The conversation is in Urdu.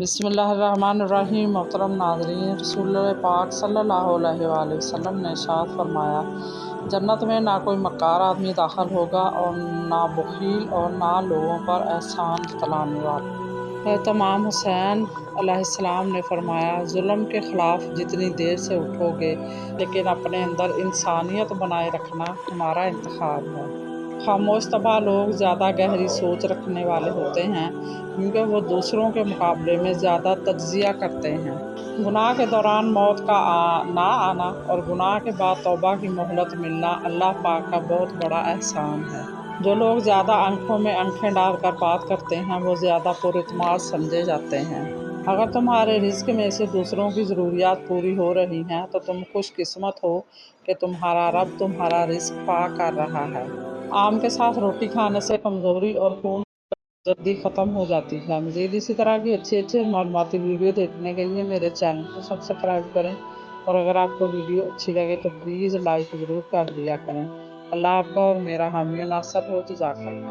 بسم اللہ الرحمن الرحیم۔ محترم ناظرین، رسول پاک صلی اللہ علیہ وآلہ وسلم نے ارشاد فرمایا، جنت میں نہ کوئی مکار آدمی داخل ہوگا اور نہ بخیل اور نہ لوگوں پر احسان جتلانے والا۔ امام حسین علیہ السلام نے فرمایا، ظلم کے خلاف جتنی دیر سے اٹھو گے لیکن اپنے اندر انسانیت بنائے رکھنا تمہارا انتخاب ہے۔ خاموش طبع لوگ زیادہ گہری سوچ رکھنے والے ہوتے ہیں کیونکہ وہ دوسروں کے مقابلے میں زیادہ تجزیہ کرتے ہیں۔ گناہ کے دوران موت کا نہ آنا اور گناہ کے بعد توبہ کی مہلت ملنا اللہ پاک کا بہت بڑا احسان ہے۔ جو لوگ زیادہ آنکھوں میں آنکھیں ڈال کر بات کرتے ہیں وہ زیادہ پر اعتماد سمجھے جاتے ہیں۔ اگر تمہارے رزق میں سے دوسروں کی ضروریات پوری ہو رہی ہیں تو تم خوش قسمت ہو کہ تمہارا رب تمہارا رزق پاک کر رہا ہے۔ آم کے ساتھ روٹی کھانے سے کمزوری اور خون جلدی ختم ہو جاتی ہے۔ مزید اسی طرح کی اچھے معلوماتی ویڈیو دیکھنے کے لیے میرے چینل کو سبسکرائب کریں، اور اگر آپ کو ویڈیو اچھی لگے تو پلیز لائک ضرور کر دیا کریں۔ اللہ آپ کا اور میرا حامی و ناصر ہو۔ جزاک اللہ۔